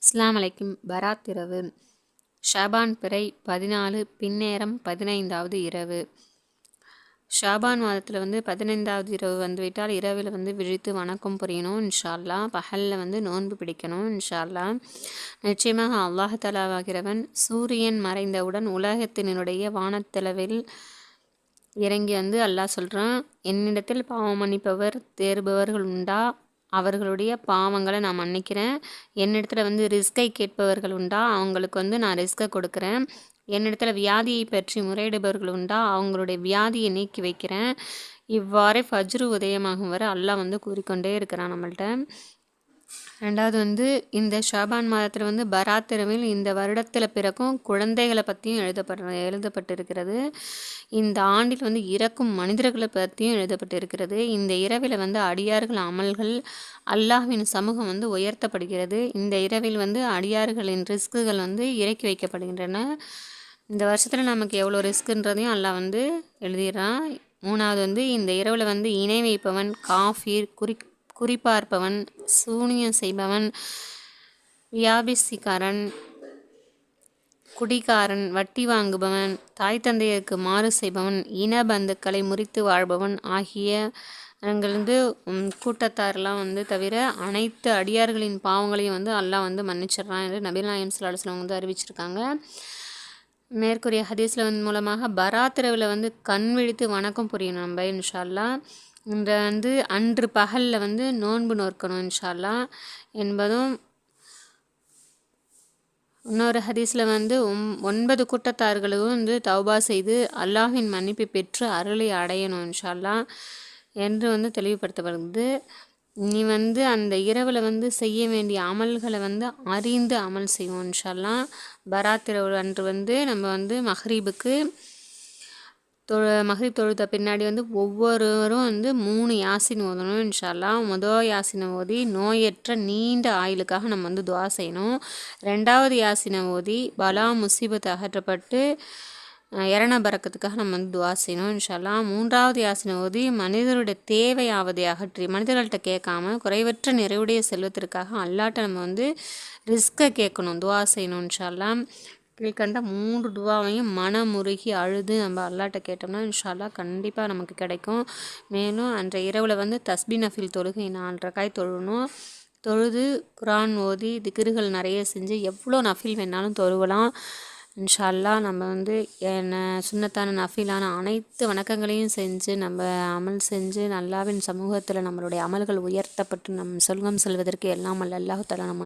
அஸ்ஸலாமு அலைக்கும். பராத் இரவு. ஷாபான் பிறை 14 பின்னேரம் 15வது இரவு. ஷாபான் மாதத்தில் 15வது இரவு வந்துவிட்டால் இரவில் விழித்து வணக்கம் புரியணும் இன்ஷா அல்லாஹ். பகலில் நோன்பு பிடிக்கணும் இன்ஷா அல்லாஹ். நிச்சயமாக அல்லாஹ் தஆலாவாகிறவன் சூரியன் மறைந்தவுடன் உலகத்தினுடைய வானத்தளவில் இறங்கி அல்லாஹ் சொல்கிறான், என்னிடத்தில் பாவம் மன்னிப்பவர் தேர்பவர்கள் உண்டா, அவர்களுடைய பாவங்களை நான் மன்னிக்கிறேன். என்னிடத்துல ரிஸ்கை கேட்பவர்கள் உண்டா, அவங்களுக்கு நான் ரிஸ்கை கொடுக்குறேன். என்னிடத்துல வியாதியை பற்றி முறையிடுபவர்கள் உண்டா, அவங்களுடைய வியாதியை நீக்கி வைக்கிறேன். இவ்வாறே ஃபஜ்ரு உதயமாகும் வரை அல்லாஹ் கூறிக்கொண்டே இருக்கிறான் நம்மள்கிட்ட. ரெண்டாவது இந்த ஷாபான் மாதத்தில் பராத் இரவில் இந்த வருடத்தில் பிறக்கும் குழந்தைகளை பற்றியும் எழுதப்பட்டிருக்கிறது. இந்த ஆண்டில் இறக்கும் மனிதர்களை பற்றியும் எழுதப்பட்டிருக்கிறது. இந்த இரவில் அடியார்கள் அமல்கள் அல்லாஹ்வின் சமூகம் உயர்த்தப்படுகிறது. இந்த இரவில் அடியார்களின் ரிஸ்க்குகள் இறக்கி வைக்கப்படுகின்றன. இந்த வருஷத்தில் நமக்கு எவ்வளோ ரிஸ்க்குன்றதையும் அல்லாஹ் எழுதிடுறான். மூணாவது இந்த இரவில் இணை வைப்பவன், காஃபீர், குறிப்பார்ப்பவன், சூனியம் செய்பவன், வியாபிசிக்காரன், குடிகாரன், வட்டி வாங்குபவன், தாய் தந்தையருக்கு மாறு செய்பவன், இன பந்துக்களை முறித்து வாழ்பவன் ஆகிய கூட்டத்தாரெலாம் தவிர அனைத்து அடியார்களின் பாவங்களையும் அல்லாஹ் மன்னிச்சிடறான் என்று நபிகள் நாயகம் ஸல்லல்லாஹு அலைஹி வஸல்லம் அறிவிச்சிருக்காங்க. மேற்கூறிய ஹதீஸில் மூலமாக பராத் இரவில் கண் விழித்து வணக்கம் புரியணும் நம்ம இன்ஷா அல்லாஹ். இந்த அன்று பகலில் நோன்பு நோக்கணும் இன்ஷா அல்லாஹ் என்பதும், இன்னொரு ஹதீஸில் 9 கூட்டத்தார்களும் தௌபா செய்து அல்லாஹ்வின் மன்னிப்பை பெற்று அருளை அடையணும் இன்ஷா அல்லாஹ் என்று தெளிவுபடுத்தப்படுது. நீ அந்த இரவில் செய்ய வேண்டிய அமல்களை அறிந்து அமல் செய்வோம் இன்ஷா அல்லாஹ். பராத் இரவு அன்று நம்ம மஹ்ரீபுக்கு மஹ்ரீப் தொழுத பின்னாடி ஒவ்வொருவரும் 3 யாசின் ஓதணும் இன்ஷா அல்லாஹ். முதல் யாசினை ஓதி நோயற்ற நீண்ட ஆயுளுக்காக நம்ம துஆ செய்யணும். 2வது யாசினை ஓதி பலா முசீபத்து அகற்றப்பட்டு இரண பறக்கத்துக்காக நம்ம துஆ செய்யணும் இன்ஷா அல்லாஹ். 3வது யாசினை ஓதி மனிதருடைய தேவையாவதை அகற்றி மனிதர்கள்ட்ட கேட்காம குறைவற்ற நிறைவுடைய செல்வத்திற்காக அல்லாட்ட நம்ம ரிஸ்கை கேட்கணும், துஆ செய்யணும் இன்ஷா அல்லாஹ். கீழ்கண்ட 3 துவாவையும் மனமுருகி அழுது நம்ம அல்லாட்ட கேட்டோம்னா இன்ஷா அல்லாஹ் கண்டிப்பாக நமக்கு கிடைக்கும். மேலும் அன்றைய இரவில் தஸ்பீ நஃபில் தொழுகை 4 ரக்காய் தொழணும். தொழுது குரான் ஓதி திக்ருகள் நிறைய செஞ்சு எவ்வளோ நஃபில் வேணாலும் தொழுவலாம் இன்ஷா அல்லாஹ். நம்ம சுன்னத்தான நஃபிலான அனைத்து வணக்கங்களையும் செஞ்சு நம்ம அமல் செஞ்சு அல்லாஹ்வின் சமூகத்தில் நம்மளுடைய அமல்கள் உயர்த்தப்பட்டு நம் சொர்க்கம் செல்வதற்கு எல்லாம் அல்லாஹ் தஆலா நம்ம